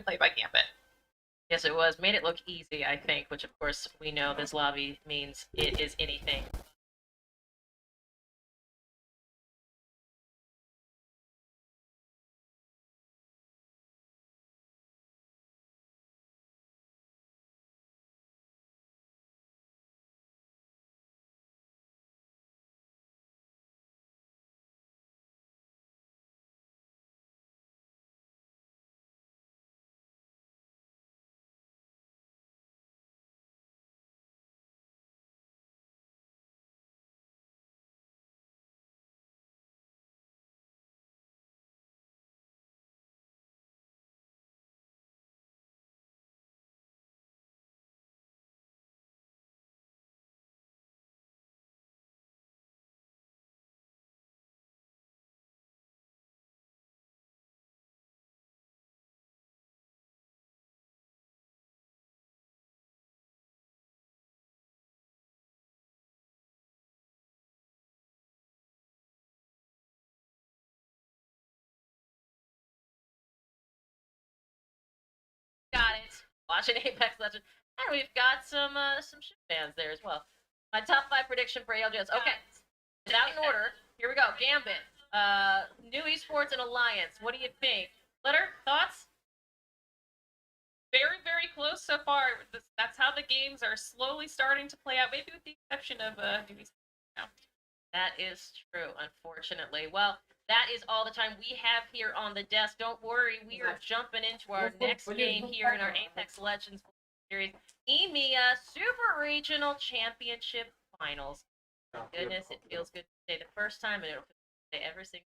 played by Gambit. Yes, it was. Made it look easy, I think, which of course we know this lobby means it is anything. Got it. Watching Apex Legends. And we've got some ship fans there as well. My top 5 prediction for ALGS. Okay. Without in order. Here we go. Gambit. New Esports and Alliance. What do you think? Flitter, thoughts? Very, very close so far. That's how the games are slowly starting to play out, maybe with the exception of New Esports now. That is true, unfortunately. Well, that is all the time we have here on the desk. Don't worry, we are jumping into our next game here in our Apex Legends series, EMEA Super Regional Championship Finals. Goodness, it feels good to say the first time, and it'll feel good to say every single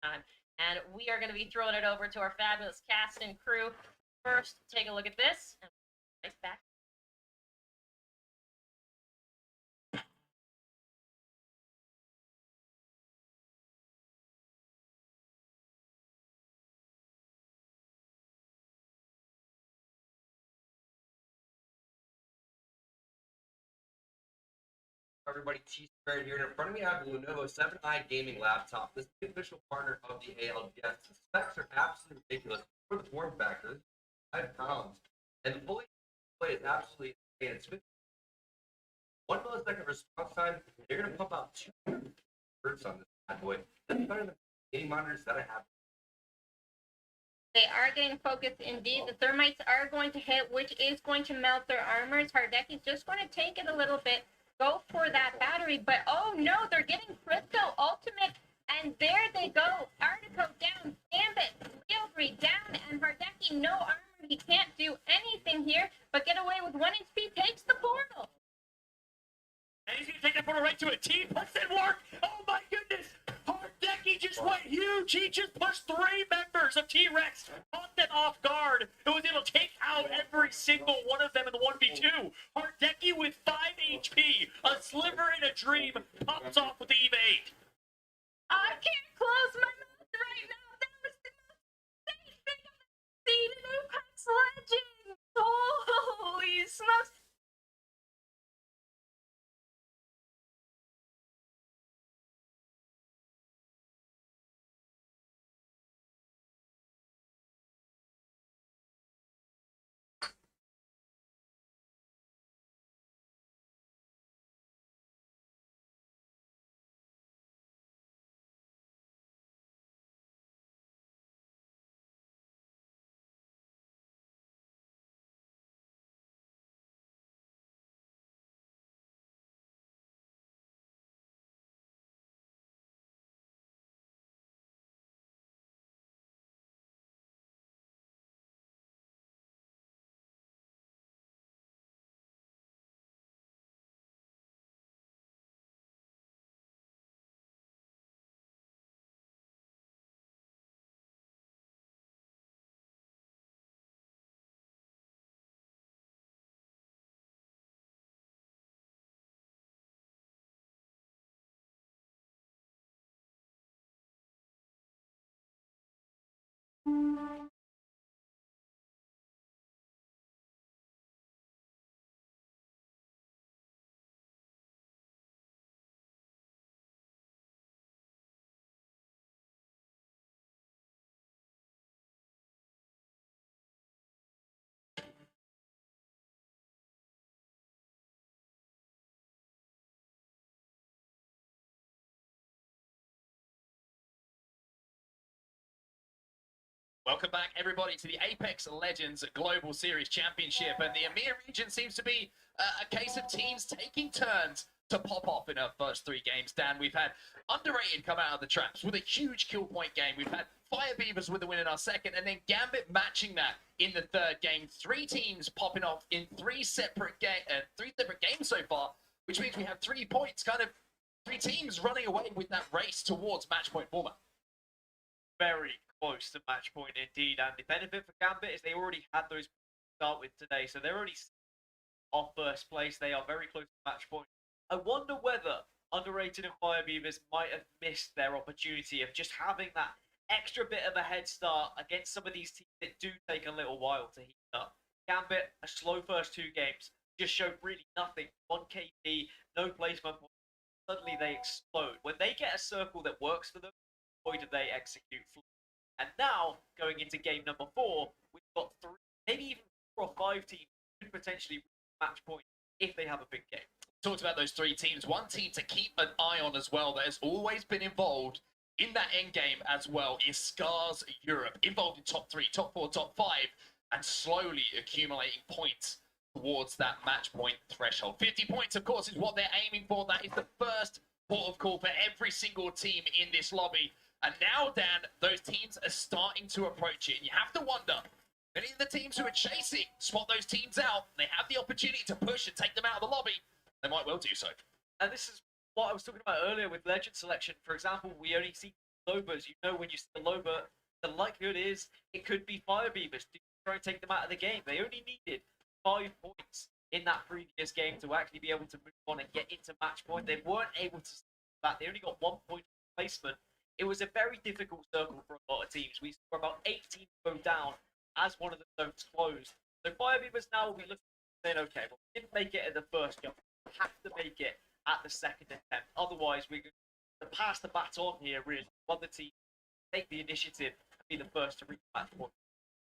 time. And we are going to be throwing it over to our fabulous cast and crew. First, take a look at this, and we'll be right back. Everybody, T-Squared here, and in front of me I have the Lenovo 7i gaming laptop. This is the official partner of the ALGS. The specs are absolutely ridiculous. For the form factor, 5 pounds, and the fully display is absolutely insane. It's 1 millisecond response time. You're gonna pump out 200 hertz on this bad boy. That's better than gaming monitors that I have. They are getting focused indeed. The thermites are going to hit, which is going to melt their armors. Hardecki's just going to take it a little bit, go for that battery, but oh no, they're getting Crypto Ultimate, and there they go. Artico down, Gambit, Realgree down, and Hardecki no armor. He can't do anything here, but get away with 1 HP, takes the portal. And he's going to take that portal right to it. T puts in work. Oh my goodness. Hardecki just went huge. He just pushed 3 members of T-Rex, caught them off guard, and was able to take out every single one of them in the 1v2. Hardecki with 5 HP, a sliver in a dream, pops off with the evade. I can't close my mouth right now. That was the most safe thing I've seen in Apex Legends. Holy smokes. Welcome back, everybody, to the Apex Legends Global Series Championship. And the EMEA region seems to be a case of teams taking turns to pop off in our first 3 games. Dan, we've had Underrated come out of the traps with a huge kill point game. We've had Fire Beavers with a win in our second, and then Gambit matching that in the third game. 3 teams popping off in 3 separate games so far, which means we have 3 points, kind of 3 teams running away with that race towards match point format. Very close to match point indeed, and the benefit for Gambit is they already had those to start with today, so they're already off first place. They are very close to match point. I wonder whether Underrated and Fire Beavers might have missed their opportunity of just having that extra bit of a head start against some of these teams that do take a little while to heat up. Gambit, a slow first 2 games, just showed really nothing. 1 KP, no placement. Suddenly they explode. When they get a circle that works for them, boy do they execute. And now, going into game number 4, we've got 3, maybe even 4 or 5 teams who could potentially reach match point if they have a big game. Talked about those 3 teams. One team to keep an eye on as well that has always been involved in that end game as well is Scars Europe, involved in top 3, top 4, top 5, and slowly accumulating points towards that match point threshold. 50 points, of course, is what they're aiming for. That is the first port of call for every single team in this lobby. And now, Dan, those teams are starting to approach it. And you have to wonder, many of the teams who are chasing spot those teams out. They have the opportunity to push and take them out of the lobby. They might well do so. And this is what I was talking about earlier with legend selection. For example, we only see Lobas. You know, when you see a Loba, the likelihood is it could be Fire Beavers to try and take them out of the game. They only needed 5 points in that previous game to actually be able to move on and get into match point. They weren't able to see that. They only got 1 point placement. It was a very difficult circle for a lot of teams. We saw about 8 teams go down as one of the zones closed. So Fire Beavers now will be looking and saying, okay, well, we didn't make it at the first jump. We have to make it at the second attempt. Otherwise, we're going to pass the baton here, really. Want the team take the initiative and be the first to reach match point.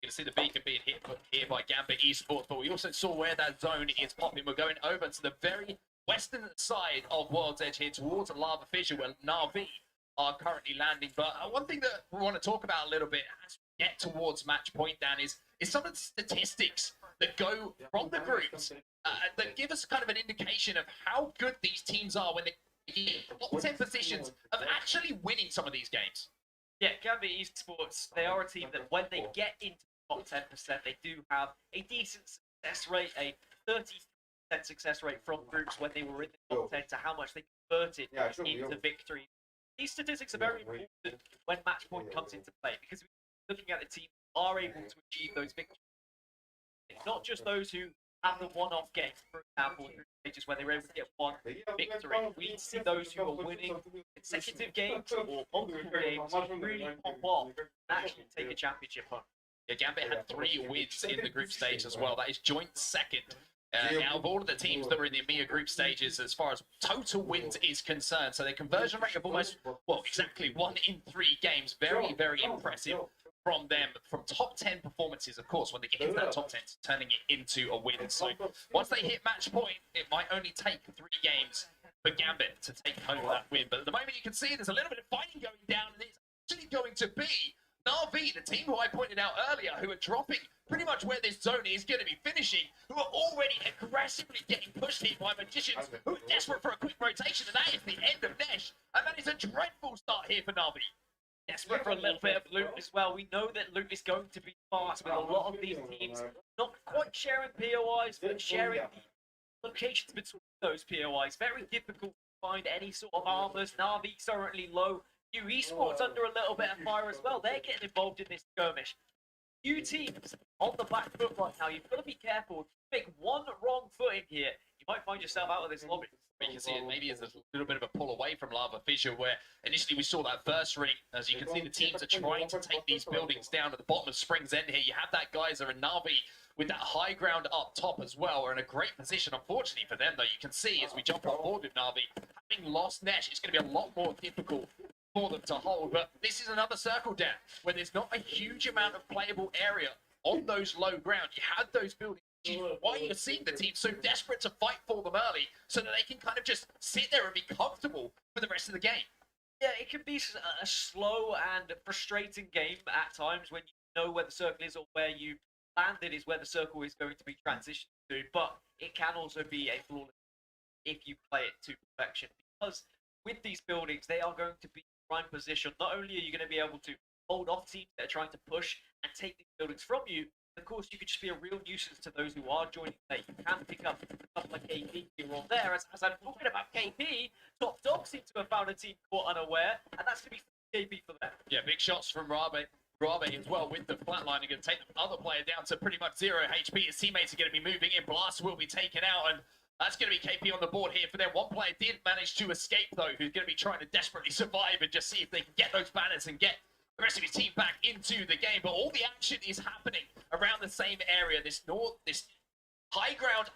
You can see the beacon being hit here by Gambit Esports, but we also saw where that zone is popping. We're going over to the very western side of World's Edge here towards Lava Fissure, where Na'Vi are currently landing. But one thing that we want to talk about a little bit as we get towards match point, Dan, is some of the statistics that go from the groups that give us kind of an indication of how good these teams are when they get top 10 positions of actually winning some of these games. Yeah, Gambit Esports, they are a team that when they get into the top 10%, they do have a decent success rate, a 30% success rate from groups when they were in the top 10 to how much they converted into victory. These statistics are very important when match point comes into play because we're looking at the team who are able to achieve those victories. Not just those who have the one-off game, for example, stages where they were able to get 1 victory. We see those who are winning consecutive games or multiple games really pop off and actually take a championship home. Yeah, Gambit had 3 wins in the group stage as well. That is joint second. Out of all of the teams that were in the EMEA group stages, as far as total wins is concerned, so their conversion rate of almost, well, exactly 1 in 3 games. Very, very impressive from them, from top 10 performances, of course, when they get into that top 10, turning it into a win. So once they hit match point, it might only take 3 games for Gambit to take home that win. But at the moment, you can see there's a little bit of fighting going down, and it's actually going to be Na'Vi, the team who I pointed out earlier, who are dropping pretty much where this zone is going to be finishing, who are already aggressively getting pushed here by Magicians, who are desperate for a quick rotation, and that is the end of Nesh. And that is a dreadful start here for Na'Vi. Desperate for a little bit of loot as well. We know that loot is going to be fast with a lot of these teams not quite sharing POIs, but sharing the locations between those POIs. Very difficult to find any sort of armors. Na'Vi currently low. New Esports under a little bit of fire as well. They're getting involved in this skirmish. Few teams on the back foot right now. You've got to be careful. If you make one wrong foot in here, you might find yourself out of this lobby. You can see it maybe as a little bit of a pull away from Lava Fissure, where initially we saw that first ring. As you can see, the teams are trying to take these buildings down at the bottom of Spring's End here. You have that Geyser and Na'Vi with that high ground up top as well. Are in a great position, unfortunately for them, though. You can see as we jump on board with Na'Vi, having lost Nesh, it's going to be a lot more difficult for them to hold. But this is another circle down where there's not a huge amount of playable area on those low ground. You had those buildings. Why you're seeing the team so desperate to fight for them early so that they can kind of just sit there and be comfortable for the rest of the game. Yeah, it can be a slow and frustrating game at times when you know where the circle is or where you landed is where the circle is going to be transitioned to, but it can also be a flawless if you play it to perfection. Because with these buildings, they are going to be prime position. Not only are you going to be able to hold off teams that are trying to push and take these buildings from you, of course, you could just be a real nuisance to those who are joining there. You can pick up stuff like KP here or there. As I'm talking about KP, Top Dog seem to have found a team caught unaware, and that's going to be KP for them. Yeah, big shots from Rabe as well with the flatlining, going to take the other player down to pretty much 0 HP. His teammates are going to be moving in. Blast will be taken out, and that's going to be KP on the board here for them. One player did manage to escape, though, who's going to be trying to desperately survive and just see if they can get those banners and get the rest of his team back into the game. But all the action is happening around the same area. This high ground